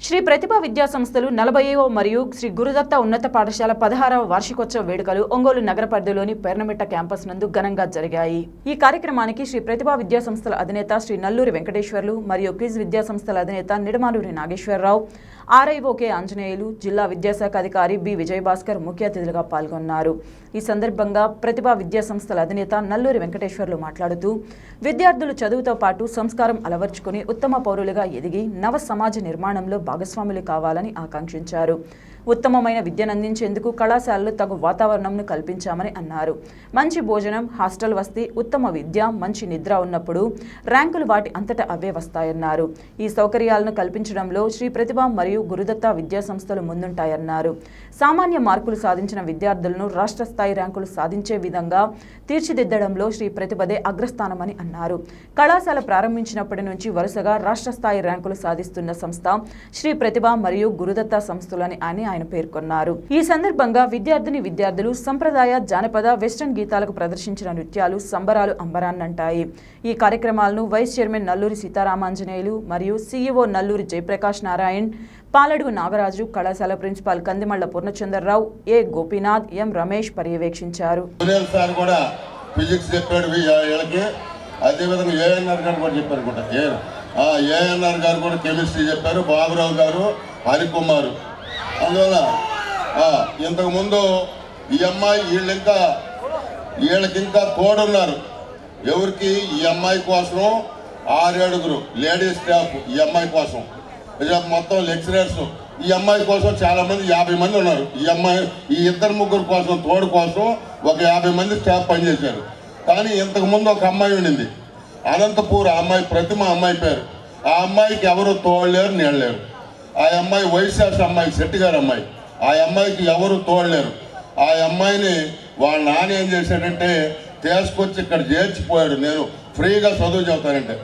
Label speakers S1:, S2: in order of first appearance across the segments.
S1: శ్రీ ప్రతిభా విద్యా సంస్థలు 40వ మరియు శ్రీ గురుదత్త ఉన్నత పాఠశాల 16వ వార్షికోత్సవ వేడుకలు ఒంగోలు నగర పరిధిలోని పేర్నమిట్ట క్యాంపస్ నందు ఘనంగా జరిగాయి. ఈ కార్యక్రమానికి శ్రీ ప్రతిభా విద్యా సంస్థల అధినేత శ్రీ నల్లూరి వెంకటేశ్వర్లు మరియు క్విజ్ విద్యా సంస్థల అధినేత నిడమాలూరి నాగేశ్వరరావు, ఆర్ఐఓకే ఆంజనేయులు, జిల్లా విద్యాశాఖ అధికారి బి విజయభాస్కర్ ముఖ్య అతిథులుగా పాల్గొన్నారు. ఈ సందర్భంగా ప్రతిభా విద్యా సంస్థల అధినేత నల్లూరి వెంకటేశ్వర్లు మాట్లాడుతూ విద్యార్థులు చదువుతో పాటు సంస్కారం అలవర్చుకుని ఉత్తమ పౌరులుగా ఎదిగి నవ సమాజ నిర్మాణంలో భాగస్వాములు కావాలని ఆకాంక్షించారు. ఉత్తమమైన విద్యనందించేందుకు కళాశాలలు తగు వాతావరణంను కల్పించామని అన్నారు. మంచి భోజనం, హాస్టల్ వసతి, ఉత్తమ విద్య, మంచి నిద్ర ఉన్నప్పుడు ర్యాంకులు వాటి అంతటా అవే వస్తాయన్నారు. ఈ సౌకర్యాలను కల్పించడంలో శ్రీ ప్రతిభ మరియు గురుదత్త విద్యా సంస్థలు ముందుంటాయన్నారు. సామాన్య మార్కులు సాధించిన విద్యార్థులను రాష్ట్ర స్థాయి ర్యాంకులు సాధించే విధంగా తీర్చిదిద్దడంలో శ్రీ ప్రతిభదే అగ్రస్థానమని అన్నారు. కళాశాల ప్రారంభించినప్పటి నుంచి వరుసగా రాష్ట్ర స్థాయి ర్యాంకులు సాధిస్తున్న సంస్థ శ్రీ ప్రతిభ మరియు గురుదత్త సంస్థలని ఆయన పేర్కొన్నారు. ఈ సందర్భంగా విద్యార్థులు సంప్రదాయ, జానపద, వెస్టర్న్ గీతాలకు ప్రదర్శించిన నృత్యాలు సంబరాలు అంబరాన్నంటాయి. ఈ కార్యక్రమాలను వైస్ చైర్మన్ నల్లూరి సీతారామాంజనేయులు మరియు సీఈఓ నల్లూరి జయప్రకాష్ నారాయణ్, పాలడుగు నాగరాజు, కళాశాల ప్రిన్సిపాల్ కందిమళ్ల పూర్ణచంద్రరావు, ఏ గోపీనాథ్, ఎం రమేష్ పర్యవేక్షించారు.
S2: ఏఎన్ఆర్ గారు కూడా కెమిస్ట్రీ చెప్పారు, బాబురావు గారు, హరికుమారు. అందువల్ల ఇంతకుముందు ఈ అమ్మాయి వీళ్ళకింకా తోడున్నారు. ఎవరికి? ఈ అమ్మాయి కోసం 6 లేడీస్ స్టాఫ్, ఈ అమ్మాయి కోసం మొత్తం లెక్చరర్స్, ఈ అమ్మాయి కోసం చాలా మంది 50 మంది ఉన్నారు. ఈ ఇద్దరు ముగ్గురు కోసం, తోడు కోసం ఒక 50 మంది స్టాఫ్ పనిచేశారు. కానీ ఇంతకుముందు ఒక అమ్మాయి ఉండింది, అనంతపూర్. ఆ అమ్మాయి ప్రతిమ అమ్మాయి పేరు. ఆ అమ్మాయికి ఎవరు తోడలేరు, నీళ్ళలేరు. ఆ అమ్మాయి వైశాఖ అమ్మాయి, శెట్టి గారు అమ్మాయి. ఆ అమ్మాయికి ఎవరు తోడలేరు. ఆ అమ్మాయిని వాళ్ళ నాన్న ఏం చేశాడంటే తీసుకొచ్చి ఇక్కడ చేర్చిపోయాడు. నేను ఫ్రీగా చదువు చెబుతానంటే,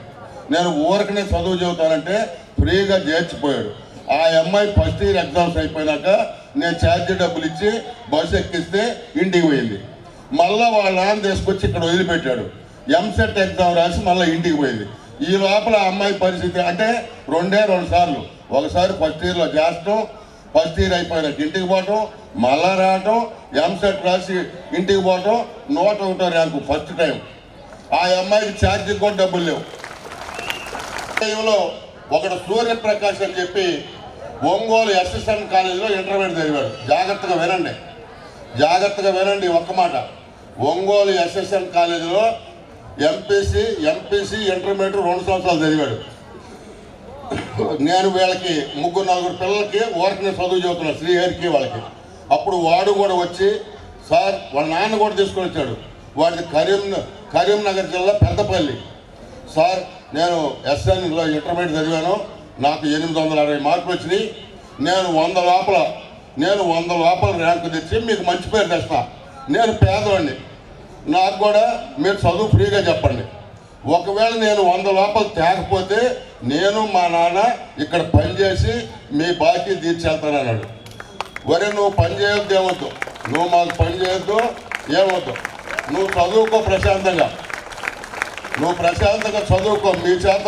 S2: నేను ఊరికనే చదువు చెబుతానంటే ఫ్రీగా చేర్చిపోయాడు. ఆ అమ్మాయి ఫస్ట్ ఇయర్ ఎగ్జామ్స్ అయిపోయినాక నేను ఛార్జీ డబ్బులు ఇచ్చి బస్సు ఎక్కిస్తే ఇంటికి పోయింది. మళ్ళీ వాళ్ళ నాన్న తీసుకొచ్చి ఇక్కడ వదిలిపెట్టాడు. ఎంసెట్ ఎగ్జామ్ రాసి మళ్ళీ ఇంటికి పోయింది. ఈ లోపల అమ్మాయి పరిస్థితి అంటే 2 సార్లు, ఒకసారి ఫస్ట్ ఇయర్లో చేస్తాం, ఫస్ట్ ఇయర్ అయిపోయినాక ఇంటికి పోవటం, మళ్ళా రావటం, ఎంసెట్ రాసి ఇంటికి పోవటం, 101వ ర్యాంకు ఫస్ట్ టైం. ఆ అమ్మాయికి ఛార్జీకి కూడా డబ్బులు లేవు. టైంలో ఒకడు సూర్యప్రకాష్ అని చెప్పి ఒంగోలు ఎస్ఎస్ఎన్ కాలేజీలో ఇంటర్మీడియట్ చదివాడు. జాగ్రత్తగా వినండి ఒక్క మాట. ఒంగోలు ఎస్ఎస్ఎన్ కాలేజీలో ఎంపీసీ ఇంటర్మీడియట్ 2 సంవత్సరాలు చదివాడు. నేను వీళ్ళకి 3-4 పిల్లలకి ఊరికనే చదువు చెబుతున్నాను, శ్రీహరికి వాళ్ళకి. అప్పుడు వాడు కూడా వచ్చి, సార్ వాళ్ళ నాన్న కూడా తీసుకొని వచ్చాడు. వాడికి కరీంనగర్ జిల్లా పెద్దపల్లి. సార్ నేను ఎస్ఎన్లో ఇంటర్మీడియట్ చదివాను, నాకు 860 మార్కులు వచ్చినాయి. నేను 100 లోపల ర్యాంకు తెచ్చి మీకు మంచి పేరు తెస్తా. నేను పేదవాడిని, నాకు కూడా మీరు చదువు ఫ్రీగా చెప్పండి. ఒకవేళ నేను 100 లోపల తేకపోతే నేను మా నాన్న ఇక్కడ పనిచేసి మీ బాకీ తీర్చేస్తానన్నాడు. వరే నువ్వు పని చేయొద్దు, ఏమొద్దు, నువ్వు మాకు పని చేయొద్దు, ఏమొద్దు, నువ్వు చదువుకో ప్రశాంతంగా, చదువుకో. మీ చేత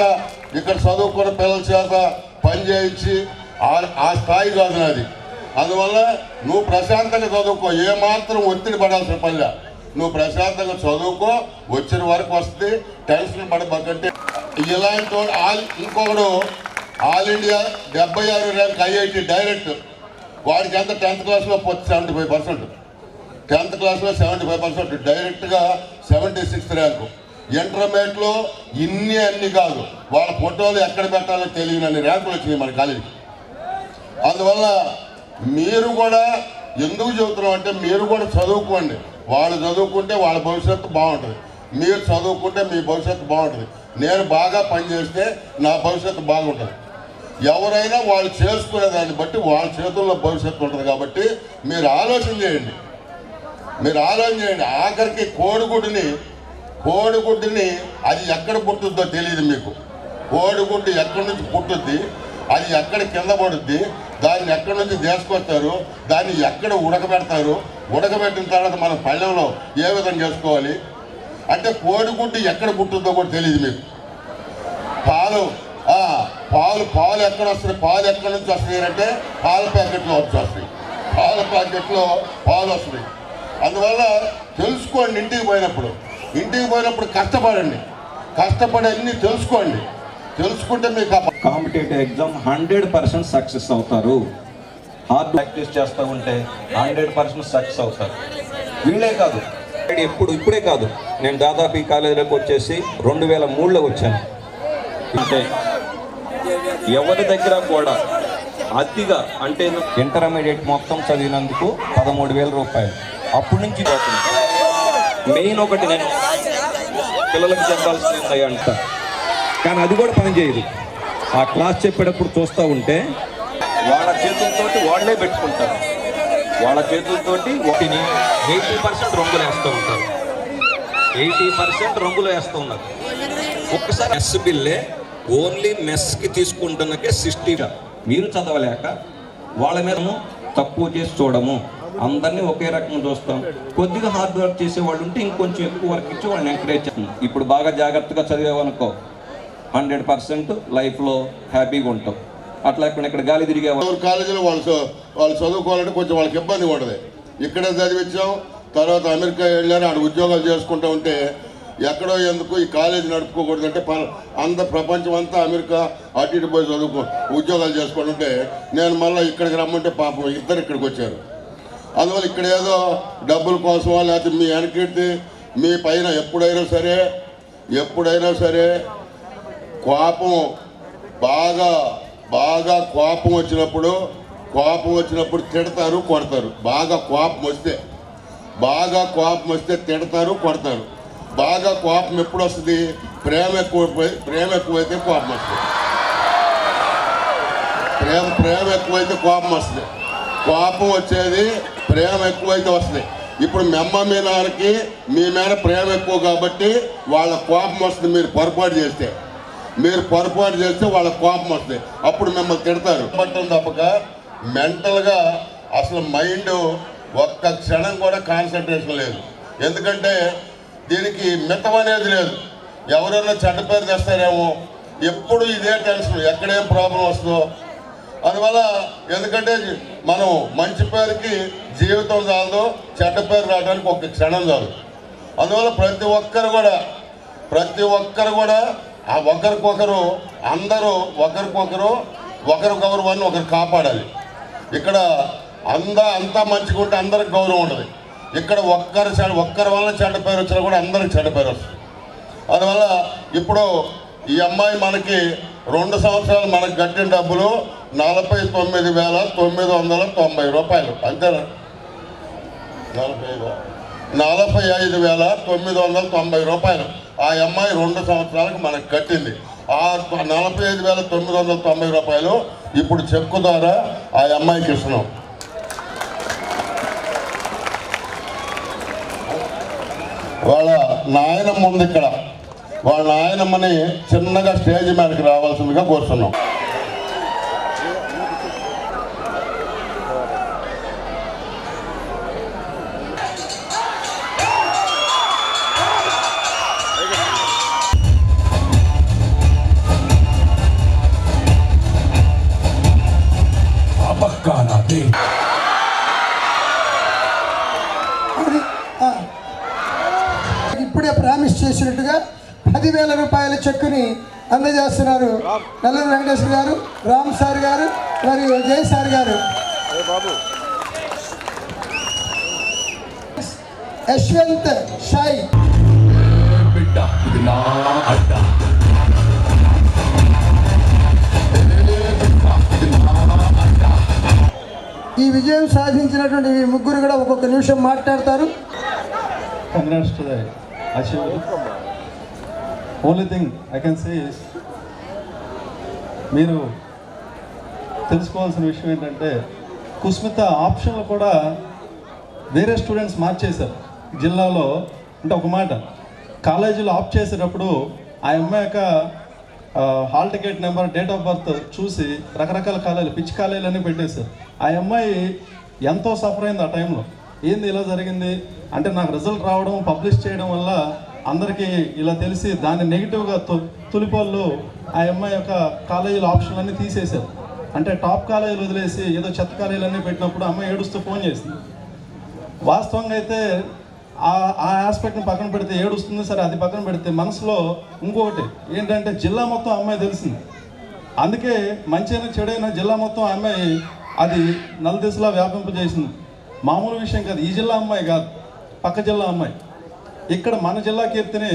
S2: ఇక్కడ చదువుకున్న పిల్లల చేత పని చేయించి ఆ స్థాయి కాదు నాది. అందువల్ల నువ్వు ప్రశాంతంగా చదువుకో, ఏమాత్రం ఒత్తిడి పడాల్సిన పనిలే. నువ్వు ప్రశాంతంగా చదువుకో, వచ్చిన వరకు వస్తుంది, టెన్షన్ పడబట్టే. ఇలాంటి ఇంకొకడు all India 76 rank IIT direct. వాడికి ఎంత 10th క్లాస్లో 75%, 10th క్లాస్లో 75%, డైరెక్ట్గా 76th ర్యాంకు. ఇంటర్మీడియట్లో అన్ని కాదు, వాళ్ళ ఫోటోలు ఎక్కడ పెట్టాలో తెలియనన్ని ర్యాంకులు వచ్చినాయి మన కాలేజీకి. అందువల్ల మీరు కూడా ఎందుకు చెబుతున్నాం అంటే, మీరు కూడా చదువుకోండి. వాళ్ళు చదువుకుంటే వాళ్ళ భవిష్యత్తు బాగుంటుంది, మీరు చదువుకుంటే మీ భవిష్యత్తు బాగుంటుంది. నేను బాగా పనిచేస్తే నా భవిష్యత్తు బాగుంటుంది. ఎవరైనా వాళ్ళు చేసుకునే దాన్ని బట్టి వాళ్ళ చేతుల్లో భవిష్యత్తు ఉంటుంది. కాబట్టి మీరు ఆలోచన చేయండి. ఆఖరికి కోడిగుడ్డుని అది ఎక్కడ పుట్టుద్దో తెలియదు మీకు. కోడిగుడ్డు ఎక్కడి నుంచి పుట్టుద్ది, అది ఎక్కడ కింద పడుద్ది, దాన్ని ఎక్కడి నుంచి తీసుకొస్తారు, దాన్ని ఎక్కడ ఉడకబెడతారు, ఉడకబెట్టిన తర్వాత మనం పళ్ళెంలో ఏ విధంగా చేసుకోవాలి అంటే కోడిగుడ్డు ఎక్కడ పుట్టిందో కూడా తెలియదు మీకు. పాలు ఎక్కడ వస్తాయి, పాలు ఎక్కడి నుంచి వస్తాయి అంటే పాల ప్యాకెట్లో వచ్చి వస్తాయి, పాల ప్యాకెట్లో పాలు వస్తాయి. అందువల్ల తెలుసుకోండి, ఇంటికి పోయినప్పుడు కష్టపడండి, కష్టపడి అన్నీ తెలుసుకోండి. తెలుసుకుంటే మీకు
S3: కాంపిటేటివ్ ఎగ్జామ్ 100% సక్సెస్ అవుతారు. హార్డ్ ప్రాక్టీస్ చేస్తూ ఉంటే 100% సక్సెస్ అవుతారు. వీళ్ళే కాదు, ఇప్పుడే కాదు, నేను దాదాపు ఈ కాలేజీలోకి వచ్చేసి 2003లో వచ్చాను. అంటే ఎవరి దగ్గర కూడా అతిగా అంటే ఇంటర్మీడియట్ మొత్తం చదివినందుకు 13,000 రూపాయలు అప్పటి నుంచి పోతుంది. మెయిన్ ఒకటి నేను పిల్లలకు చెప్పాల్సింది అంట, కానీ అది కూడా పనిచేయదు. ఆ క్లాస్ చెప్పేటప్పుడు చూస్తూ ఉంటే వాళ్ళ చేతులతోటి వాళ్ళే పెట్టుకుంటారు, వాళ్ళ చేతులతోటి ఒకటిని 80% రంగులు వేస్తూ ఉంటారు, 80% రంగులు వేస్తూ ఉన్నారు. ఒక్కసారి మెస్ బిల్లే ఓన్లీ మెస్కి తీసుకుంటున్నకే 60గా మీరు చదవలేక వాళ్ళ మీద తక్కువ చేసి చూడము, అందరినీ ఒకే రకంగా చూస్తాం. కొద్దిగా హార్డ్ వర్క్ చేసేవాళ్ళు ఉంటే ఇంకొంచెం ఎక్కువ వర్క్ ఇచ్చి వాళ్ళని ఎంకరేజ్ చేస్తాం. ఇప్పుడు బాగా జాగ్రత్తగా చదివేవనుకో 100% లైఫ్లో హ్యాపీగా ఉంటాం. అట్లా ఇక్కడ గాలి తిరిగేవాళ్ళు
S2: కాలేజీలో వాళ్ళు చదువుకోవాలంటే కొంచెం వాళ్ళకి ఇబ్బంది ఉంటుంది. ఇక్కడే చదివించాం, తర్వాత అమెరికా వెళ్ళారు, ఆడ ఉద్యోగాలు చేసుకుంటూ ఉంటే ఎక్కడో ఎందుకు ఈ కాలేజీ నడుపుకోకూడదంటే ప్రపంచం అంతా అమెరికా అటు ఇటు పోయి ఉద్యోగాలు చేసుకుంటుంటే నేను మళ్ళీ ఇక్కడికి రమ్మంటే పాపం ఇద్దరు ఇక్కడికి వచ్చారు. అందువల్ల ఇక్కడ ఏదో డబ్బుల కోసమో లేకపోతే మీ వెనకెడితే మీ పైన ఎప్పుడైనా సరే కోపం బాగా కోపం వచ్చినప్పుడు తిడతారు, కొడతారు. బాగా కోపం వస్తే తిడతారు, కొడతారు. బాగా కోపం ఎప్పుడు వస్తుంది? ప్రేమ ఎక్కువైతే కోపం వస్తుంది. ప్రేమ ఎక్కువైతే కోపం వస్తుంది. కోపం వచ్చేది ప్రేమ ఎక్కువైతే వస్తుంది. ఇప్పుడు మీ అమ్మ మీ నాన్నకి మీ మీద ప్రేమ ఎక్కువ కాబట్టి వాళ్ళ కోపం వస్తుంది. మీరు పొరపాటు చేస్తే వాళ్ళ కోపం వస్తుంది, అప్పుడు మిమ్మల్ని తిడతారు. పట్టడం తప్పక మెంటల్గా అసలు మైండ్ ఒక్క క్షణం కూడా కాన్సన్ట్రేషన్ లేదు. ఎందుకంటే దీనికి మితం అనేది లేదు. ఎవరైనా చెడ్డ పేరు తెస్తారేమో, ఎప్పుడు ఇదే టెన్షన్, ఎక్కడేం ప్రాబ్లం వస్తుందో. అందువల్ల ఎందుకంటే మనం మంచి పేరుకి జీవితం చాలదు, చెడ్డ పేరు రావడానికి ఒక క్షణం చాలు. అందువల్ల ప్రతి ఒక్కరు కూడా ఆ ఒకరికొకరు అందరూ ఒకరి గౌరవాన్ని ఒకరు కాపాడాలి. ఇక్కడ అంతా మంచిగా ఉంటే అందరికి గౌరవం ఉంటుంది. ఇక్కడ ఒక్కరి వల్ల చెడ్డ పేరు వచ్చినా కూడా అందరికి చెడ్డ పేరు వస్తుంది. అందువల్ల ఇప్పుడు ఈ అమ్మాయి మనకి 2 సంవత్సరాలు మనకు కట్టిన డబ్బులు 49,990 రూపాయలు, అంతేనా? 45,990 రూపాయలు ఆ అమ్మాయి 2 సంవత్సరాలకు మనకు కట్టింది. ఆ 45,990 రూపాయలు ఇప్పుడు చెక్కు ద్వారా ఆ అమ్మాయికి ఇస్తున్నాం. వాళ్ళ నాయనమ్మ ఉంది ఇక్కడ, వాళ్ళ నాయనమ్మని చిన్నగా స్టేజ్ మీదకి రావాల్సిందిగా కోరుతున్నాం.
S4: ఇప్పుడే ప్రామిస్ చేసినట్టుగా 10,000 రూపాయల చెక్కుని అందజేస్తున్నారు నల్లూరు వెంకటేశ్వర గారు, రామ్ సార్ గారు మరియు జై సార్ గారు. యశ్వంత్ షాయ్ ఈ విజయం సాధించినటువంటి ఈ ముగ్గురు కూడా ఒక్కొక్క నిమిషం మాట్లాడతారు.
S5: Congrats to the achievement. Only thing I can say is, మీరు తెలుసుకోవాల్సిన విషయం ఏంటంటే కుస్మిత ఆప్షన్లు కూడా వేరే స్టూడెంట్స్ మార్చేశారు జిల్లాలో. అంటే ఒక మాట, కాలేజీలో ఆప్ చేసేటప్పుడు ఆ అమ్మాయి యొక్క hall ticket number, date of birth చూసి రకరకాల కాలేజీలు, పిచ్చి కాలేజీలన్నీ పెట్టేశారు. ఆ అమ్మాయి ఎంతో సఫర్ అయింది ఆ టైంలో. ఏంది ఇలా జరిగింది అంటే, నాకు రిజల్ట్ రావడం, పబ్లిష్ చేయడం వల్ల అందరికీ ఇలా తెలిసి దాన్ని నెగిటివ్గా తొలిపోళ్ళు ఆ అమ్మాయి యొక్క కాలేజీల ఆప్షన్లన్నీ తీసేశారు. అంటే టాప్ కాలేజీలు వదిలేసి ఏదో చెత్త కాలేజీలన్నీ పెట్టినప్పుడు అమ్మాయి ఏడుస్తూ ఫోన్ చేసింది. వాస్తవంగా అయితే ఆ ఆస్పెక్ట్ని పక్కన పెడితే ఏడుస్తుంది సరే, అది పక్కన పెడితే మనసులో ఇంకొకటి ఏంటంటే జిల్లా మొత్తం అమ్మాయి తెలిసింది. అందుకే మంచైనా చెడైనా జిల్లా మొత్తం అమ్మాయి అది నలుదిశలా వ్యాపింపజేసింది. మామూలు విషయం కాదు, ఈ జిల్లా అమ్మాయి కాదు, పక్క జిల్లా అమ్మాయి. ఇక్కడ మన జిల్లా కీర్తిని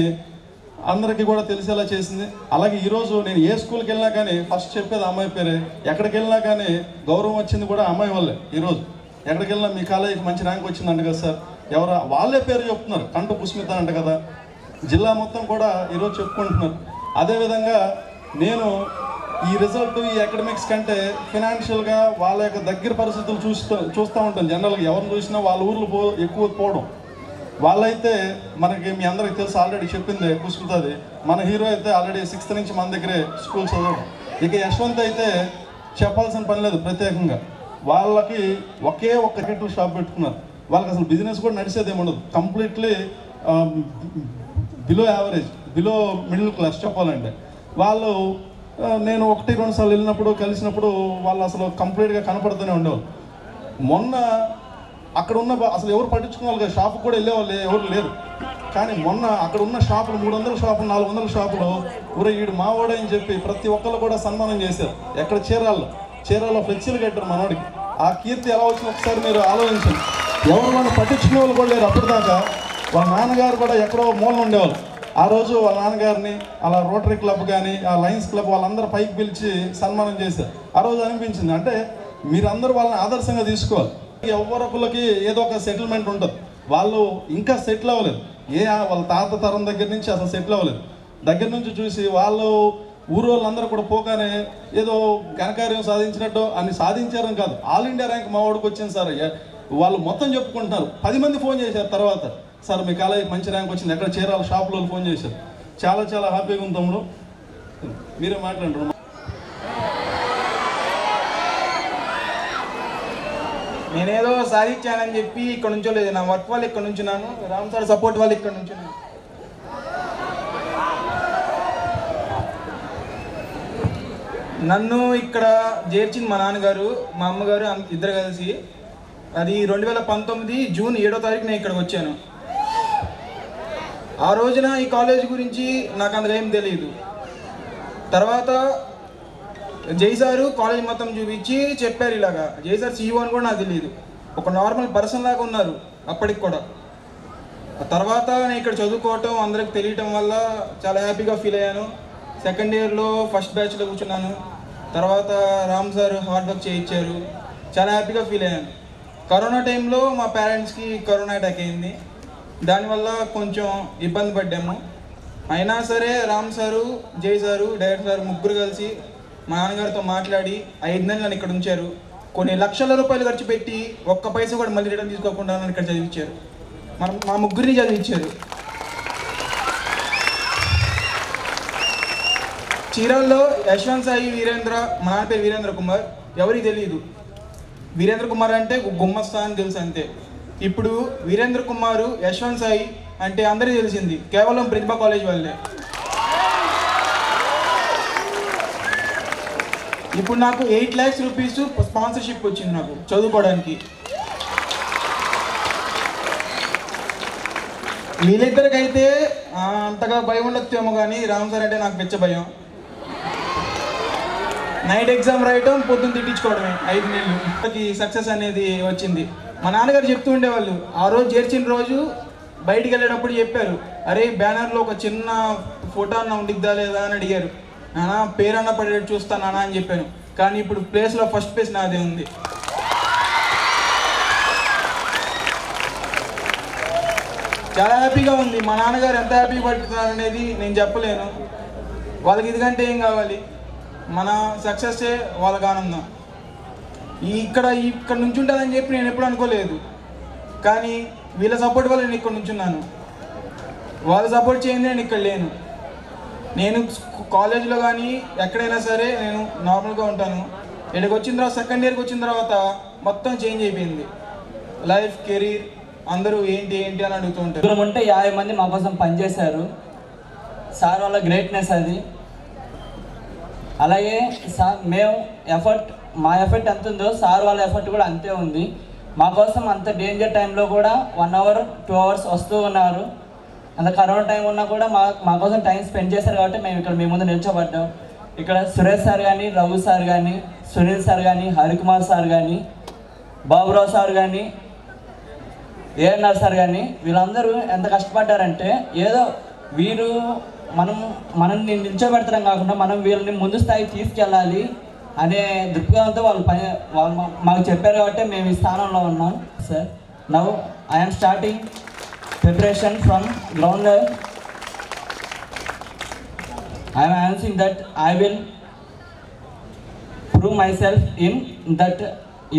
S5: అందరికీ కూడా తెలిసేలా చేసింది. అలాగే ఈరోజు నేను ఏ స్కూల్కి వెళ్ళినా కానీ ఫస్ట్ చెప్పేది అమ్మాయి పేరే. ఎక్కడికి వెళ్ళినా కానీ గౌరవం వచ్చింది కూడా అమ్మాయి వల్లే. ఈరోజు ఎక్కడికి వెళ్ళినా మీ కాలేజీకి మంచి ర్యాంక్ వచ్చిందంట కదా సార్, ఎవరు వాళ్ళే పేరు చెప్తున్నారు, కంటు పుష్మిత అంట కదా, జిల్లా మొత్తం కూడా ఈరోజు చెప్పుకుంటున్నారు. అదేవిధంగా నేను ఈ రిజల్ట్ ఈ అకాడమిక్స్ కంటే ఫినాన్షియల్గా వాళ్ళ యొక్క దగ్గర పరిస్థితులు చూస్తూ ఉంటాను. జనరల్గా ఎవరిని చూసినా వాళ్ళ ఊర్లు ఎక్కువ పోవడం. వాళ్ళైతే మనకి మీ అందరికి తెలుసు, ఆల్రెడీ చెప్పింది పుష్మితది. మన హీరో అయితే ఆల్రెడీ 6th నుంచి మన దగ్గరే స్కూల్ చదవడం. ఇక యశ్వంత్ అయితే చెప్పాల్సిన పని లేదు ప్రత్యేకంగా. వాళ్ళకి ఒకే ఒక్క టికెట్ షాప్ పెట్టుకున్నారు. వాళ్ళకి అసలు బిజినెస్ కూడా నడిచేదేమి ఉండదు, completely below average, below middle class చెప్పాలంటే. వాళ్ళు నేను 1-2 సార్లు వెళ్ళినప్పుడు కలిసినప్పుడు వాళ్ళు అసలు కంప్లీట్గా కనపడుతూనే ఉండేవాళ్ళు. మొన్న అక్కడ ఉన్న అసలు ఎవరు పట్టించుకునే షాపు కూడా వెళ్ళేవాళ్ళు ఎవరు లేరు. కానీ మొన్న అక్కడ ఉన్న షాపులు 300 షాపులు 400 షాపులు ఊరే ఈడు మావాడే అని చెప్పి ప్రతి ఒక్కళ్ళు కూడా సన్మానం చేశారు. ఎక్కడ చీరాల్లో ఫ్లెక్సీలు కట్టారు మనోడికి. ఆ కీర్తి ఎలా వచ్చింది ఒకసారి మీరు ఆలోచించండి. ఎవరు మనం పట్టించుకునే వాళ్ళు కూడా లేరు. అప్పటిదాకా వాళ్ళ నాన్నగారు కూడా ఎక్కడో మూలన ఉండేవాళ్ళు. ఆ రోజు వాళ్ళ నాన్నగారిని అలా రోటరీ క్లబ్ కానీ ఆ లయన్స్ క్లబ్ వాళ్ళందరూ పైకి పిలిచి సన్మానం చేశారు. ఆ రోజు అనిపించింది అంటే మీరందరూ వాళ్ళని ఆదర్శంగా తీసుకోవాలి. ఎవరొకరికి ఏదో ఒక సెటిల్మెంట్ ఉంటుంది, వాళ్ళు ఇంకా సెటిల్ అవ్వలేదు. వాళ్ళ తాత తరం దగ్గర నుంచి అసలు సెటిల్ అవ్వలేదు. దగ్గర నుంచి చూసి వాళ్ళు ఊరు వాళ్ళందరూ కూడా పోగానే ఏదో ఘనకార్యం సాధించినట్టు అని సాధించారని కాదు, ఆల్ ఇండియా ర్యాంక్ మా వాడికి వచ్చింది సార్ వాళ్ళు మొత్తం చెప్పుకుంటున్నారు. 10 మంది ఫోన్ చేశారు తర్వాత, సార్ మీ కాలేజీకి మంచి ర్యాంక్ వచ్చింది, ఎక్కడ చేరాలి షాపులో ఫోన్ చేశారు. చాలా చాలా హ్యాపీగా ఉంది తమ్ముడు. మీరే మాట్లాడండి.
S6: నేనేదో సాధించానని చెప్పి ఇక్కడ నుంచో లేదు, నా వర్క్ వాళ్ళు ఇక్కడ నుంచున్నాను, రామ్ సార్ సపోర్ట్ వాళ్ళు ఇక్కడ నుంచున్నాను. నన్ను ఇక్కడ చేర్చింది మా నాన్నగారు మా అమ్మగారు ఇద్దరు కలిసి. అది 2019 జూన్ 7వ తారీఖున ఇక్కడికి వచ్చాను. ఆ రోజున ఈ కాలేజ్ గురించి నాకు అందులో ఏం తెలియదు. తర్వాత జై సారు కాలేజ్ మొత్తం చూపించి చెప్పారు ఇలాగా. జై సార్ CEO అని కూడా నాకు తెలియదు, ఒక నార్మల్ పర్సన్ లాగా ఉన్నారు అప్పటికి కూడా. తర్వాత నేను ఇక్కడ చదువుకోవటం అందరికి తెలియటం వల్ల చాలా హ్యాపీగా ఫీల్ అయ్యాను. సెకండ్ ఇయర్లో ఫస్ట్ బ్యాచ్లో కూర్చున్నాను. తర్వాత రామ్ సార్ హార్డ్ వర్క్ చేయించారు, చాలా హ్యాపీగా ఫీల్ అయ్యాను. కరోనా టైంలో మా పేరెంట్స్కి కరోనా అటాక్ అయింది, దానివల్ల కొంచెం ఇబ్బంది పడ్డాము. అయినా సరే రామ్ సారు, జై సారు, డైరెక్టర్ సారు ముగ్గురు కలిసి మా నాన్నగారితో మాట్లాడి 5 నెలలు నన్ను ఇక్కడ ఉంచారు. కొన్ని లక్షల రూపాయలు ఖర్చు పెట్టి ఒక్క పైసా కూడా మళ్ళీ రిటర్న్ తీసుకోకుండా నన్ను ఇక్కడ చదివించారు. మా ముగ్గురిని చదివించారు. చీరాల్లో యశ్వంత్ సాయి వీరేంద్ర, మా నాన్న పేరు వీరేంద్ర కుమార్, ఎవరికి తెలియదు. వీరేంద్ర కుమార్ అంటే గుమ్మస్తా అని తెలుసు అంతే. ఇప్పుడు వీరేంద్ర కుమారు, యశ్వంత్ సాయి అంటే అందరికీ తెలిసింది కేవలం ప్రతిభా కాలేజ్ వాళ్ళే. ఇప్పుడు నాకు 8 lakhs రూపీస్ స్పాన్సర్షిప్ వచ్చింది నాకు చదువుకోవడానికి. వీళ్ళిద్దరికైతే అంతగా భయం ఉండొచ్చేమో, కానీ రామ్ సార్ అంటే నాకు పిచ్చ భయం. నైట్ ఎగ్జామ్ రాయటం, పొద్దున్న తిట్టించుకోవడమే 5 నెలలు సక్సెస్ అనేది వచ్చింది. మా నాన్నగారు చెప్తూ ఉండేవాళ్ళు, ఆ రోజు చేర్చిన రోజు బయటికి వెళ్ళేటప్పుడు చెప్పారు, అరే బ్యానర్లో ఒక చిన్న ఫోటో అన్న ఉండిద్దా లేదా అని అడిగారు. నాన్న పేరన్న పడేటట్టు చూస్తాను నాన్న అని చెప్పాను. కానీ ఇప్పుడు ప్లేస్లో ఫస్ట్ ప్లేస్ నాదే ఉంది. చాలా హ్యాపీగా ఉంది. మా నాన్నగారు ఎంత హ్యాపీ పడుతున్నారు అనేది నేను చెప్పలేను. వాళ్ళకి ఇదికంటే ఏం కావాలి, మన సక్సెస్సే వాళ్ళకి ఆనందం. ఇక్కడ నుంచి ఉంటుందని చెప్పి నేను ఎప్పుడు అనుకోలేదు, కానీ వీళ్ళ సపోర్ట్ వల్ల నేను ఇక్కడ నుంచున్నాను. వాళ్ళ సపోర్ట్ చేయండి నేను ఇక్కడ లేను. నేను కాలేజీలో కానీ ఎక్కడైనా సరే నేను నార్మల్గా ఉంటాను. ఇక్కడికి వచ్చిన తర్వాత సెకండ్ ఇయర్కి వచ్చిన తర్వాత మొత్తం చేంజ్ అయిపోయింది. లైఫ్, కెరీర్ అందరూ ఏంటి ఏంటి అని అడుగుతూ ఉంటారు.
S7: దూరం ఉంటే 50 మంది మా కోసం పనిచేశారు. సార్ వాళ్ళ గ్రేట్నెస్ అది. అలాగే సార్ మేము మా ఎఫర్ట్ ఎంత ఉందో సార్ వాళ్ళ ఎఫర్ట్ కూడా అంతే ఉంది. మా కోసం అంత డేంజర్ టైంలో కూడా 1 అవర్ 2 అవర్స్ వస్తూ ఉన్నారు. అంత కరోనా టైం ఉన్నా కూడా మా కోసం టైం స్పెండ్ చేశారు కాబట్టి మేము ఇక్కడ మీ ముందు నిల్చోబడ్డాం. ఇక్కడ సురేష్ సార్ కానీ, రఘు సార్ కానీ, సునీల్ సార్ కానీ, హరికుమార్ సార్ కానీ, బాబురావు సార్ కానీ, ఏఎన్ఆర్ సార్ కానీ వీళ్ళందరూ ఎంత కష్టపడ్డారంటే ఏదో వీరు మనల్ని నిల్చోబెడతాం కాకుండా మనం వీళ్ళని ముందు స్థాయికి తీసుకెళ్ళాలి అనే దృక్పథంతో వాళ్ళు మాకు చెప్పారు కాబట్టి మేము ఈ స్థానంలో ఉన్నాం. Sir now I'm starting preparation from ground level. I'm announcing that I will prove myself in that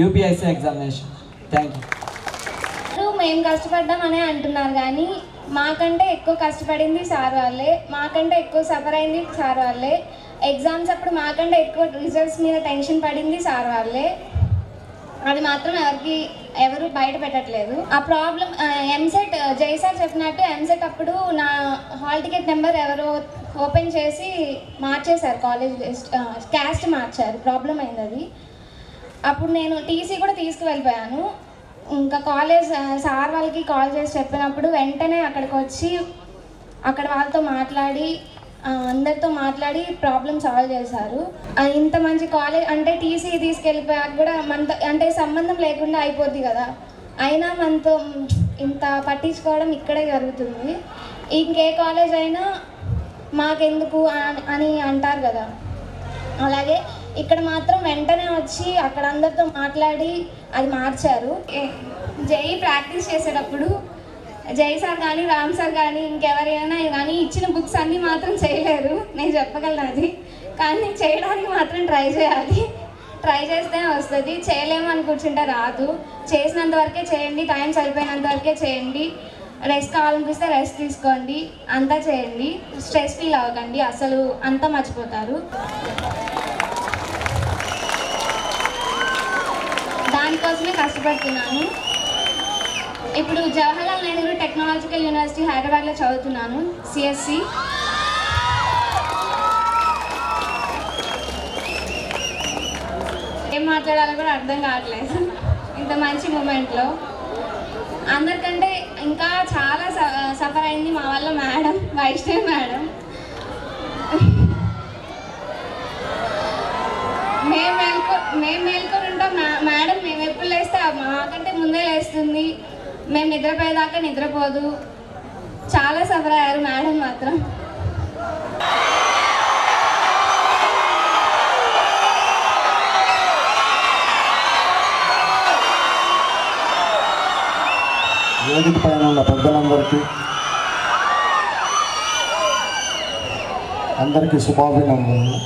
S7: UPSC examination. Thank you.
S8: మేము కష్టపడ్డామనే అంటున్నారు కానీ మాకంటే ఎక్కువ కష్టపడింది సార్ వాళ్ళే, మాకంటే ఎక్కువ సఫర్ అయింది సార్ వాళ్ళే. ఎగ్జామ్స్ అప్పుడు మాకంటే ఎక్కువ రిజల్ట్స్ మీద టెన్షన్ పడింది సార్ వాళ్ళే. అది మాత్రం ఎవరు బయట పెట్టట్లేదు. ఆ ప్రాబ్లం ఎంసెట్ జై సార్ చెప్పినట్టు ఎంసెట్ అప్పుడు నా హాల్ టికెట్ నెంబర్ ఎవరో ఓపెన్ చేసి మార్చేశారు, కాలేజ్ క్యాస్ట్ మార్చారు, ప్రాబ్లం అయింది అది. అప్పుడు నేను టీసీ కూడా తీసుకువెళ్ళిపోయాను. ఇంకా కాలేజ్ సార్ వాళ్ళకి కాల్ చేసి చెప్పినప్పుడు వెంటనే అక్కడికి వచ్చి అక్కడ వాళ్ళతో మాట్లాడి అందరితో మాట్లాడి ప్రాబ్లం సాల్వ్ చేశారు. ఇంత మంచి కాలేజ్ అంటే టీసీ తీసుకెళ్ళిపోయాక కూడా మనతో అంటే సంబంధం లేకుండా అయిపోద్ది కదా, అయినా మనతో ఇంత పట్టించుకోవడం ఇక్కడే జరుగుతుంది. ఇంకే కాలేజ్ అయినా మాకెందుకు అని అంటారు కదా, అలాగే ఇక్కడ మాత్రం వెంటనే వచ్చి అక్కడ అందరితో మాట్లాడి అది మార్చారు. జై ప్రాక్టీస్ చేసేటప్పుడు జై సార్ కానీ రామ్ సార్ కానీ ఇంకెవరైనా కానీ ఇచ్చిన బుక్స్ అన్నీ మాత్రం చేయలేరు, నేను చెప్పగలను అది. కానీ చేయడానికి మాత్రం ట్రై చేయాలి, ట్రై చేస్తే వస్తుంది. చేయలేము అని కూర్చుంటే రాదు. చేసినంత వరకే చేయండి, టైం సరిపోయినంత వరకే చేయండి. రెస్ట్ కావాలనిపిస్తే రెస్ట్ తీసుకోండి, అంతా చేయండి. స్ట్రెస్ ఫీల్ అవ్వకండి, అసలు అంతా మర్చిపోతారు. దానికోసమే కష్టపడుతున్నాను. ఇప్పుడు జవహర్లాల్ నెహ్రూ టెక్నాలజికల్ యూనివర్సిటీ హైదరాబాద్లో చదువుతున్నాను, సిఎస్సి. ఏం మాట్లాడాలో కూడా అర్థం కావట్లేదు ఇంత మంచి మూమెంట్లో. అందరికంటే ఇంకా చాలా సఫర్ అయింది మా వల్ల మేడం, వైష్ణవి మేడం. మేము మేల్కొని ఉంటాం, మేడం మేము ఎప్పుడు లేస్తే మాకంటే ముందే లేస్తుంది. మేము నిద్రపోయేదాకా నిద్రపోదు. చాలా సఫర్ అయ్యారు మేడం మాత్రం.
S9: వేదిక పైన ఉన్న పెద్దలందరికీ శుభాభినందనలు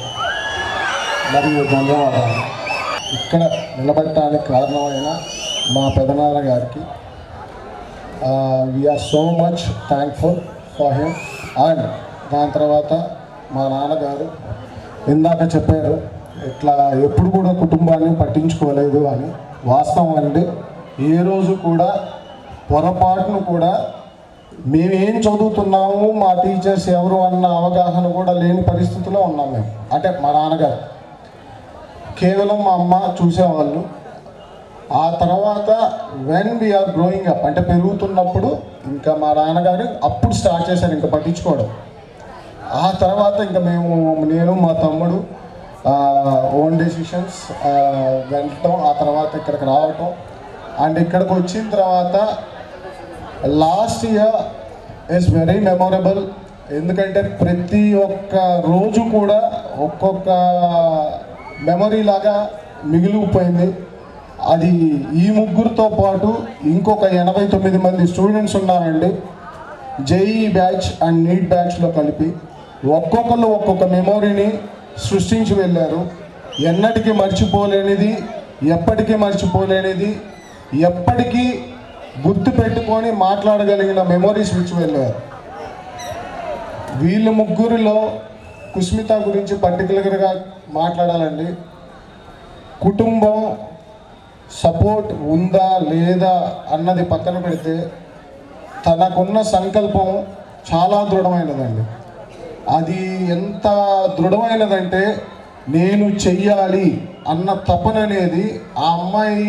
S9: మరియు ధన్యవాదాలు. ఇక్కడ నిలబడటానికి కారణమైన మా పెదనాన్న గారికి we are so much thankful for him. And దాని తర్వాత మా నాన్నగారు ఇందాక చెప్పారు ఇట్లా ఎప్పుడు కూడా కుటుంబాన్ని పట్టించుకోలేదు అని. వాస్తవం అండి, ఏ రోజు కూడా పొరపాటును కూడా మేమేం చదువుతున్నాము, మా టీచర్స్ ఎవరు అన్న అవగాహన కూడా లేని పరిస్థితిలో ఉన్నాం మేము. అంటే మా నాన్నగారు కేవలం మా అమ్మ చూసేవాళ్ళు. ఆ తర్వాత వెన్ వీఆర్ గ్రోయింగ్ అప్ అంటే పెరుగుతున్నప్పుడు ఇంకా మా నాన్నగారు అప్పుడు స్టార్ట్ చేశారు ఇంకా పట్టించుకోవడం. ఆ తర్వాత ఇంకా నేను మా తమ్ముడు ఓన్ డెసిషన్స్ వెళ్ళటం, ఆ తర్వాత ఇక్కడికి రావటం. అండ్ ఇక్కడికి వచ్చిన తర్వాత last year is very memorable. ఎందుకంటే ప్రతి ఒక్క రోజు కూడా ఒక్కొక్క మెమొరీ లాగా మిగిలిపోయింది. అది ఈ ముగ్గురితో పాటు ఇంకొక 89 మంది స్టూడెంట్స్ ఉన్నారండి, జేఈ బ్యాచ్ అండ్ నీట్ బ్యాచ్లో కలిపి. ఒక్కొక్కరు ఒక్కొక్క మెమొరీని సృష్టించి వెళ్ళారు. ఎన్నటికీ మర్చిపోలేనిది, ఎప్పటికీ మర్చిపోలేనిది, ఎప్పటికీ గుర్తు పెట్టుకొని మాట్లాడగలిగిన మెమొరీస్ ఇచ్చి వెళ్ళారు. వీళ్ళ ముగ్గురిలో కుస్మిత గురించి పర్టికులర్గా మాట్లాడాలండి. కుటుంబం సపోర్ట్ ఉందా లేదా అన్నది పక్కన పెడితే తనకున్న సంకల్పం చాలా దృఢమైనదండి. అది ఎంత దృఢమైనదంటే నేను చెయ్యాలి అన్న తపన అనేది ఆ అమ్మాయి,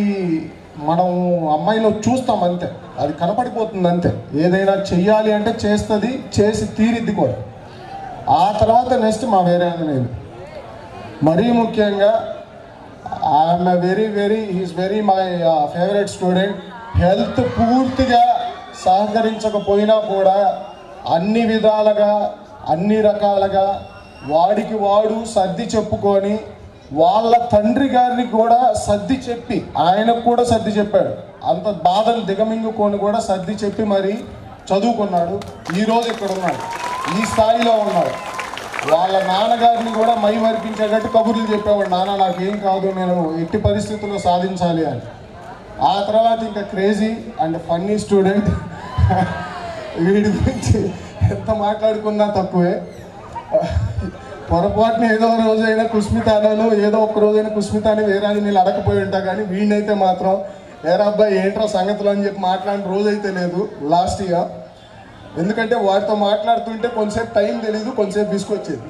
S9: మనం అమ్మాయిలో చూస్తాం అంతే, అది కనపడిపోతుంది అంతే. ఏదైనా చెయ్యాలి అంటే చేస్తుంది, చేసి తీరిద్ది కూడా. ఆ తర్వాత నెక్స్ట్ మా వేరే నేను మరీ ముఖ్యంగా I'm he's very my favourite student. Health పూర్తిగా సహకరించకపోయినా కూడా అన్ని విధాలుగా అన్ని రకాలుగా వాడికి వాడు సర్ది చెప్పుకొని వాళ్ళ తండ్రి గారిని కూడా సర్ది చెప్పి, ఆయనకు కూడా సర్ది చెప్పాడు, అంత బాధను దిగమింగుకొని కూడా సర్ది చెప్పి మరి చదువుకున్నాడు. ఈరోజు ఇక్కడ ఉన్నాడు, ఈ స్థాయిలో ఉన్నాడు. వాళ్ళ నాన్నగారిని కూడా మై మరిపించేటట్టు కబుర్లు చెప్పేవాడు, నాన్న నాకేం కాదు, నేను ఎట్టి పరిస్థితుల్లో సాధించాలి అని. ఆ తర్వాత ఇంకా క్రేజీ అండ్ ఫన్నీ స్టూడెంట్. వీడి గురించి ఎంత మాట్లాడుకున్నా తక్కువే. పొరపాటున ఏదో రోజైనా కుస్మిత అన్నాను, ఏదో ఒక్క రోజైనా కుస్మిత అని వేరే నేను అడగపోయి ఉంటా, కానీ వీడినైతే మాత్రం ఏరా అబ్బాయి ఏంట్రా సంగతులు అని చెప్పి మాట్లాడిన రోజైతే లేదు లాస్ట్ ఇయర్. ఎందుకంటే వాడితో మాట్లాడుతుంటే కొంతసేపు టైం తెలీదు, కొంతసేపు విసుకొచ్చేది,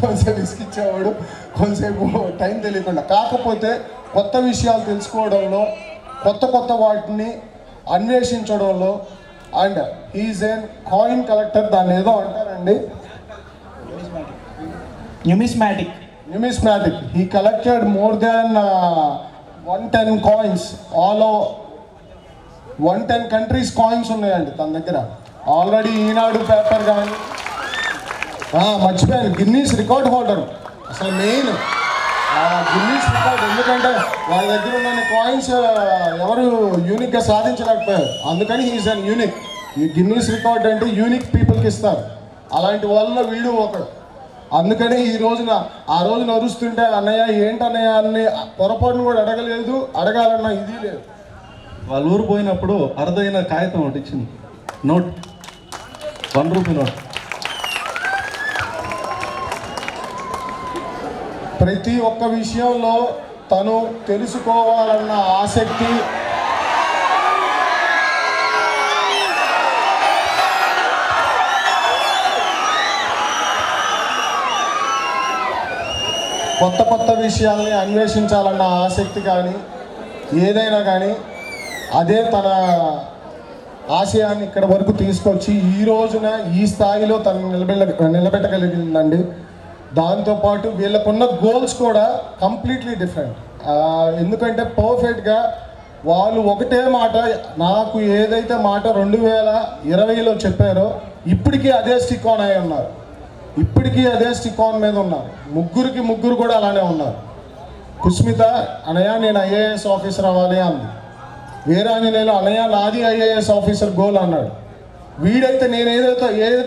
S9: కొంతసేపు విసుకిచ్చేవాడు, కొంతసేపు టైం తెలియకుండా. కాకపోతే కొత్త విషయాలు తెలుసుకోవడంలో, కొత్త వాటిని అన్వేషించడంలో, and is an coin collector, దాన్ని ఏదో అంటారండి, numismatic. He collected more than 110 coins all over 110 countries coins ఉన్నాయండి తన దగ్గర. ఆల్రెడీ ఈనాడు పేపర్ కానీ మర్చిపోయాను, గిన్నీస్ రికార్డ్ హోల్డర్. అసలు మెయిన్ గిన్నీస్ రికార్డ్, ఎందుకంటే వాళ్ళ దగ్గర ఉన్న కాయిన్స్ ఎవరు యూనిక్గా సాధించలేకపోయారు, అందుకని హీఈస్ అన్ యూనిక్. ఈ గిన్నీస్ రికార్డ్ అంటే యూనిక్ పీపుల్కి ఇస్తారు, అలాంటి వాళ్ళలో వీడు ఒకడు. అందుకని ఈ రోజున ఆ రోజున అరుస్తుంటే అన్నయ్య ఏంటన్నయ్య అని పొరపాటును కూడా అడగలేదు, అడగాలన్న ఇది లేదు.
S5: వాళ్ళ ఊరు పోయినప్పుడు అరుదైన కాగితం ఒకటి ఇచ్చింది, నోట్, 1 రూపీ నోట్.
S9: ప్రతి ఒక్క విషయంలో తను తెలుసుకోవాలన్న ఆసక్తి, కొత్త విషయాల్ని అన్వేషించాలన్న ఆసక్తి కానీ ఏదైనా కానీ అదే తన ఆశయాన్ని ఇక్కడ వరకు తీసుకొచ్చి ఈ రోజున ఈ స్థాయిలో తను నిలబెట్టగలిగిందండి. దాంతోపాటు వీళ్ళకున్న గోల్స్ కూడా కంప్లీట్లీ డిఫరెంట్. ఎందుకంటే పర్ఫెక్ట్గా వాళ్ళు ఒకటే మాట, నాకు ఏదైతే మాట 2020లో చెప్పారో ఇప్పటికీ అదే స్టిక్ ఆన్ అయి ఉన్నారు, ఇప్పటికీ అదే స్టిక్ ఆన్ మీద ఉన్నారు. ముగ్గురు కూడా అలానే ఉన్నారు. కుస్మిత అనయ్య నేను ఐఏఎస్ ఆఫీసర్ అవ్వాలి అంది, వేరే నేను అనయ్య నాది ఐఏఎస్ ఆఫీసర్ గోల్ అన్నాడు. వీడైతే నేను ఏదో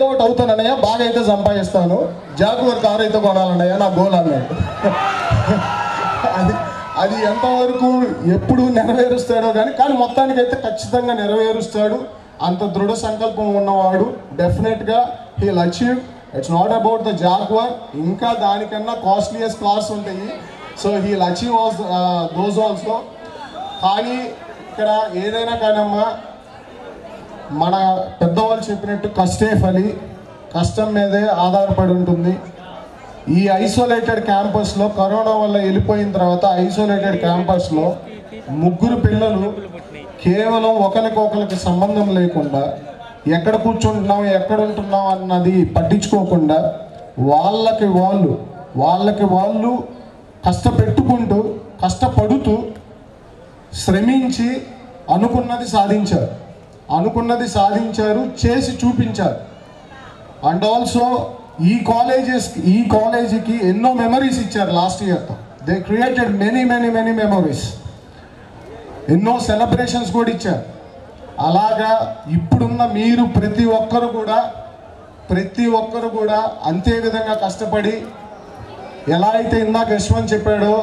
S9: ఒకటి అవుతాను అన్నయ్య, బాగా అయితే సంపాదిస్తాను, జాగ్వర్ కార్ అయితే కొనాలన్నయ్య నా గోల్ అన్నాడు. అది ఎంతవరకు ఎప్పుడు నెరవేరుస్తాడో కానీ మొత్తానికైతే ఖచ్చితంగా నెరవేరుస్తాడు. అంత దృఢ సంకల్పం ఉన్నవాడు. డెఫినెట్గా he'll achieve. It's not about the Jaguar, ఇంకా దానికన్నా కాస్ట్లీయెస్ట్ కార్స్ ఉంటాయి. So he'll achieve those also. కానీ ఇక్కడ ఏదైనా కానమ్మా, మన పెద్దవాళ్ళు చెప్పినట్టు కష్టే ఫలి, కష్టం మీదే ఆధారపడి ఉంటుంది. ఈ ఐసోలేటెడ్ క్యాంపస్లో కరోనా వల్ల వెళ్ళిపోయిన తర్వాత ఐసోలేటెడ్ క్యాంపస్లో 3 పిల్లలు కేవలం ఒకరికొకరికి సంబంధం లేకుండా ఎక్కడ కూర్చుంటున్నాం ఎక్కడ ఉంటున్నాం అన్నది పట్టించుకోకుండా వాళ్ళకి వాళ్ళు కష్టపెట్టుకుంటూ కష్టపడుతూ శ్రమించి అనుకున్నది సాధించారు, చేసి చూపించారు. అండ్ ఆల్సో ఈ కాలేజీకి ఎన్నో మెమరీస్ ఇచ్చారు. లాస్ట్ ఇయర్తో దే క్రియేటెడ్ మెనీ మెమరీస్, ఎన్నో సెలబ్రేషన్స్ కూడా ఇచ్చారు. అలాగా ఇప్పుడున్న మీరు ప్రతి ఒక్కరు కూడా అంతే విధంగా కష్టపడి, ఎలా అయితే ఇందాక యశ్వంత్ చెప్పాడో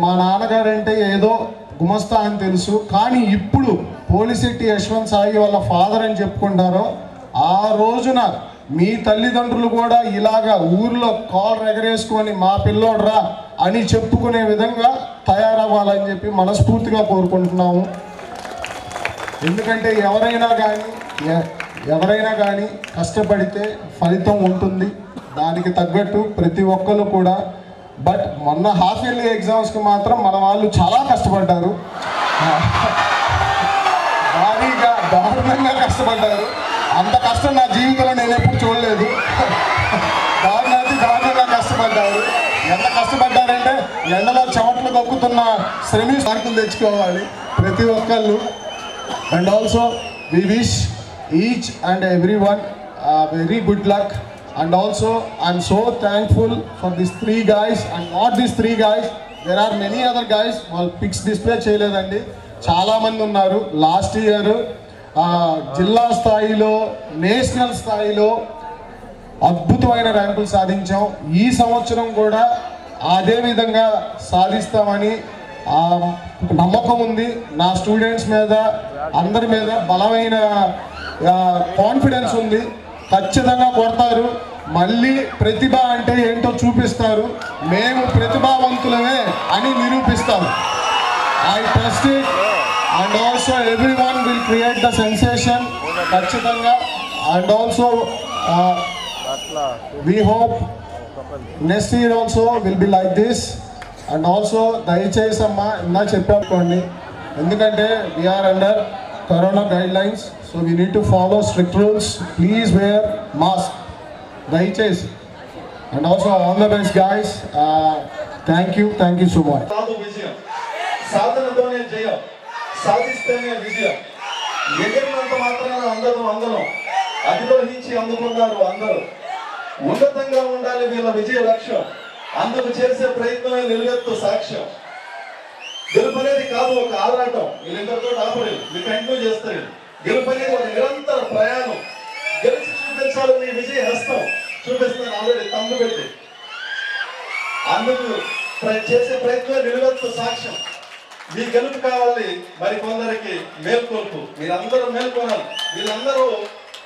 S9: మా నాన్నగారు అంటే ఏదో గుమస్తా అని తెలుసు, కానీ ఇప్పుడు పోలిశెట్టి యశ్వంత్ సాయి వాళ్ళ ఫాదర్ అని చెప్పుకుంటారో ఆ రోజున మీ తల్లిదండ్రులు కూడా ఇలాగా ఊర్లో కాలర్ ఎగరేసుకొని మా పిల్లోడ్రా అని చెప్పుకునే విధంగా తయారవ్వాలని చెప్పి మనస్ఫూర్తిగా కోరుకుంటున్నాము. ఎందుకంటే ఎవరైనా కానీ కష్టపడితే ఫలితం ఉంటుంది, దానికి తగ్గట్టు ప్రతి ఒక్కరు కూడా. బట్ మొన్న హాఫ్ ఇయర్లీ ఎగ్జామ్స్కి మాత్రం మన వాళ్ళు చాలా కష్టపడ్డారు, భారీగా దారుణంగా కష్టపడ్డారు. అంత కష్టం నా జీవితంలో నేను ఎప్పుడు చూడలేదు. దారుణంగా కష్టపడ్డారు. ఎంత కష్టపడ్డారంటే ఎండలో చెమట్లు కక్కుతున్న శ్రమి మార్కులు తెచ్చుకోవాలి ప్రతి ఒక్కళ్ళు. And also we wish each and everyone very good luck. And also I'm so thankful for these 3 guys, and not these 3 guys, there are many other guys. వాళ్ళు పిక్స్ డిస్ప్లే చేయలేదండి, చాలామంది ఉన్నారు. లాస్ట్ ఇయర్ జిల్లా స్థాయిలో, national స్థాయిలో అద్భుతమైన ర్యాంకులు సాధించాం. ఈ సంవత్సరం కూడా అదే విధంగా సాధిస్తామని నమ్మకం ఉంది. నా స్టూడెంట్స్ మీద, అందరి మీద బలమైన కాన్ఫిడెన్స్ ఉంది. ఖచ్చితంగా కొడతారు. మళ్ళీ ప్రతిభ అంటే ఏంటో చూపిస్తారు. మేము ప్రతిభావంతులమే అని నిరూపిస్తాం. I trust it. And also everyone will create the sensation ఖచ్చితంగా. And also we hope next year also will be like this. And also దయచేసి అమ్మా ఇందా చెప్పానుకోండి, ఎందుకంటే we are under corona guidelines, so we need to follow strict rules. Please wear mask, దయచేసి. And also all the best guys. Thank you so much.
S5: విజయం సాధనతోనే జయం, సాధిస్తేనే విజయం. ఎగిరినంత మాత్రాన అందరం అధిరోహించి అందుకున్నారు అందరూ. ఉన్నతంగా ఉండాలి వీళ్ళ విజయ లక్ష్యం. అందుకు చేసే ప్రయత్నమే నిలువెత్తు సాక్ష్యం. గెలుపనేది కాదు ఒక ఆరాటం, వీళ్ళిద్దరితో ఆపలేదు, మీరు కంటిన్యూ చేస్తారు. గెలుపనేది ఒక నిరంతర ప్రయాణం. గెలిచి చూపించాలి మీ విజయ హస్తం. చూపిస్తాను ఆల్రెడీ తమ్ము పెట్టి. అందుకు చేసే ప్రయత్నమే నిలువెత్తు సాక్ష్యం. మీ గెలుపు కావాలి, మరి కొందరికి మేల్కొల్పు. మీరందరూ మేల్కొనాలి. వీళ్ళందరూ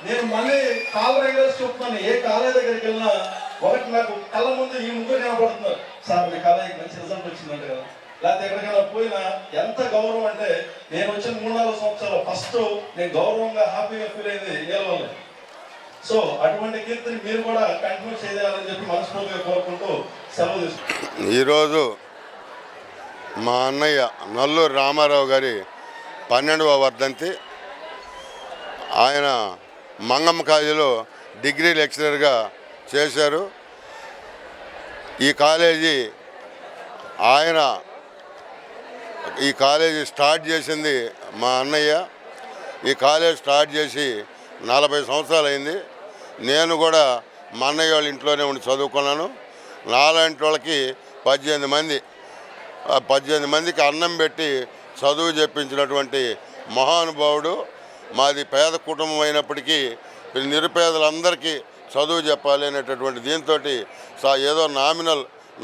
S5: నేను మళ్ళీ కాలు ఎగరేసి చెప్తున్నాను. ఏ కాలేజ్ దగ్గరికి వెళ్ళినా ఒకటి నాకు కళ్ళ ముందు ఈ ముగ్గురు కనపడుతున్నారు. సార్ మీ కాలేజీకి మంచి రిజల్ట్ వచ్చిందంట కదా, లేకపోతే ఎక్కడికైనా పోయినా ఎంత గౌరవం అంటే, నేను వచ్చిన 3-4 సంవత్సరాలు ఫస్ట్ నేను గౌరవంగా హ్యాపీగా ఫీల్ అయింది ఏలవల్లే. సో అటువంటి కీర్తిని మీరు కూడా కంటిన్యూ చేయాలని చెప్పి మనస్ఫూర్తిగా కోరుకుంటూ సెలవు తీసుకుంటాం.
S2: ఈరోజు మా అన్నయ్య నల్లూరు రామారావు గారి 12వ వర్ధంతి. ఆయన మంగమ్మ కాలేజీలో డిగ్రీ లెక్చరర్గా చేశారు. ఈ కాలేజీ స్టార్ట్ చేసింది మా అన్నయ్య. ఈ కాలేజ్ స్టార్ట్ చేసి 40 సంవత్సరాలు అయింది. నేను కూడా మా అన్నయ్య వాళ్ళ ఇంట్లోనే ఉండి చదువుకున్నాను. నాలాంటి వాళ్ళకి 18 మందికి అన్నం పెట్టి చదువు చెప్పించినటువంటి మహానుభావుడు. మాది పేద కుటుంబం అయినప్పటికీ నిరుపేదలందరికీ చదువు చెప్పాలి అనేటటువంటి దీంతో ఏదో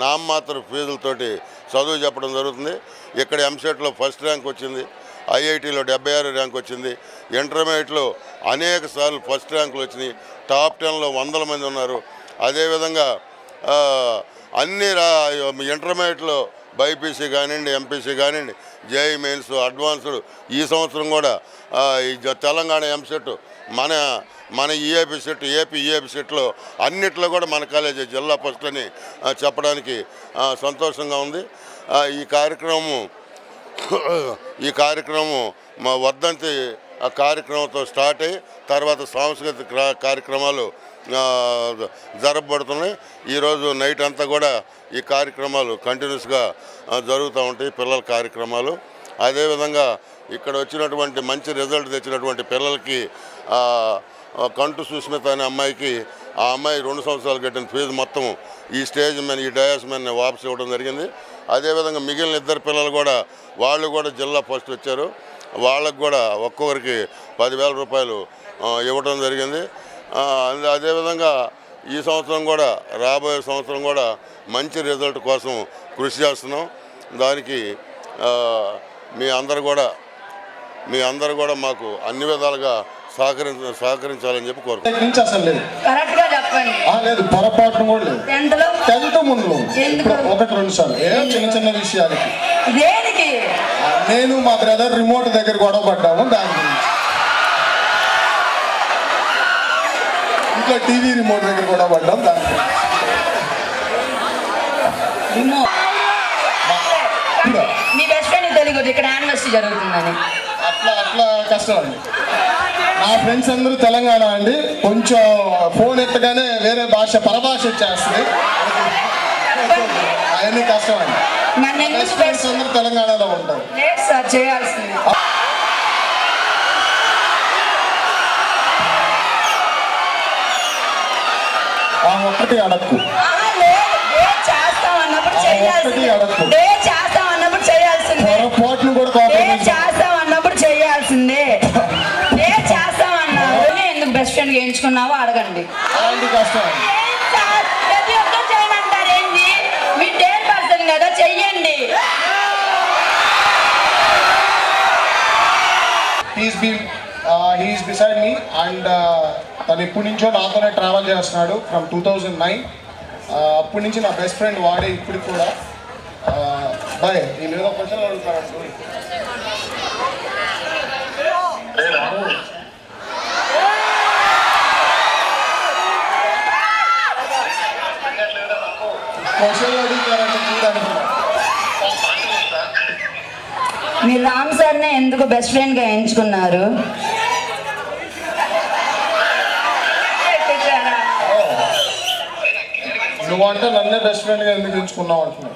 S2: నామమాత్ర ఫీజులతోటి చదువు చెప్పడం జరుగుతుంది. ఇక్కడ ఎంసెట్లో ఫస్ట్ ర్యాంక్ వచ్చింది, ఐఐటీలో 76 ర్యాంక్ వచ్చింది, ఇంటర్మీడియట్లో అనేక సార్లు ఫస్ట్ ర్యాంకులు వచ్చినాయి. టాప్ 10లో 100 మంది ఉన్నారు. అదేవిధంగా అన్ని ఇంటర్మీడియట్లో బైపీసీ కానివ్వండి, ఎంపీసీ కానివ్వండి, జేఈ మెయిన్స్, అడ్వాన్స్డ్. ఈ సంవత్సరం కూడా తెలంగాణ ఎంసెట్, మన ఈఏపీ సెట్, ఏపీ ఈఏపీ సెట్లో అన్నిట్లో కూడా మన కాలేజీ జిల్లా ఫస్ట్ అని చెప్పడానికి సంతోషంగా ఉంది. ఈ కార్యక్రమం మా వర్ధంతి కార్యక్రమంతో స్టార్ట్ అయ్యి తర్వాత సాంస్కృతిక కార్యక్రమాలు జరపబడుతున్నాయి. ఈరోజు నైట్ అంతా కూడా ఈ కార్యక్రమాలు కంటిన్యూస్గా జరుగుతూ ఉంటాయి, పిల్లల కార్యక్రమాలు. అదేవిధంగా ఇక్కడ వచ్చినటువంటి మంచి రిజల్ట్ తెచ్చినటువంటి పిల్లలకి కంటు సుస్మిత అనే అమ్మాయికి, ఆ అమ్మాయి 2 సంవత్సరాలు కట్టిన ఫీజు మొత్తం ఈ స్టేజ్ మీద, ఈ డయాస్ మీద వాపసు ఇవ్వడం జరిగింది. అదేవిధంగా మిగిలిన 2 పిల్లలు కూడా వాళ్ళు కూడా జిల్లా ఫస్ట్ వచ్చారు. వాళ్ళకు కూడా ఒక్కొక్కరికి 10,000 రూపాయలు ఇవ్వడం జరిగింది. అదేవిధంగా ఈ సంవత్సరం కూడా, రాబోయే సంవత్సరం కూడా మంచి రిజల్ట్ కోసం కృషి చేస్తున్నాం. దానికి మీ అందరు కూడా మాకు అన్ని విధాలుగా సహకరించాలని చెప్పి కోరుకుంటున్నాను.
S9: నుంచి అసలు లేదు,
S10: కరెక్ట్ గా చెప్పండి.
S9: లేదు పొరపాటును కూడా లేదు.
S10: 10th
S9: ముందు
S10: ఎందుకు?
S9: 1-2 సార్లు చిన్న చిన్న విషయాలకి
S10: దేనికి?
S9: నేను మా బ్రదర్ రిమోట్ దగ్గర గొడవ పడ్డాము, దాని గురించి. ఇంట్లో టీవీ రిమోట్ దగ్గర గొడవ పడ్డాం, దాని గురించి.
S10: మీ బెస్ట్ ఫ్రెండ్ తెలియదు ఇక్కడ యానివర్సరీ జరుగుతుందని.
S9: అట్లా కష్టం అండి. నా ఫ్రెండ్స్ అందరూ తెలంగాణ అండి, కొంచెం ఫోన్ ఎత్తగానే వేరే భాష పరభాష వచ్చేస్తుంది, అవన్నీ కష్టం అండి. ఫ్రెండ్స్ అందరూ తెలంగాణలో ఉంటారు.
S10: లేదు సార్, చేయాల్సింది.
S9: ఒక్కటి అడక్కు,
S10: చేస్తాం అన్నప్పుడు చేయాల్సింది.
S9: పొరపాటును కూడా
S10: చేస్తాం అన్నప్పుడు చేయాల్సిందే. చేస్తాం అన్నారు, ఎందుకు బెస్ట్ ఫ్రెండ్ గెయించుకున్నావో అడగండి.
S9: కష్టం.
S10: ప్రతి ఒక్కరు చేయమంటారు ఏంటి? మీ డేర్ పర్సన్ కదా, చెయ్యండి.
S9: హీఈస్ బిసైడ్ మీ అండ్ తను ఎప్పటి నుంచో నాతోనే ట్రావెల్ చేస్తున్నాడు ఫ్రమ్ 2009. అప్పటి నుంచి నా బెస్ట్ ఫ్రెండ్ వాడే ఇప్పుడు కూడా. బాయ్, నేను ఏదో క్వశ్చన్ అడుగుతాను. క్వశ్చన్ అడుగుతారంటే చూడండి.
S10: మీరు రామ్ సార్నే ఎందుకు బెస్ట్ ఫ్రెండ్ గా ఎంచుకున్నారు?
S9: నువ్వు అంటే నన్నే బెస్ట్ ఫ్రెండ్ గా ఎందుకు ఎంచుకున్నావు అంటున్నావు.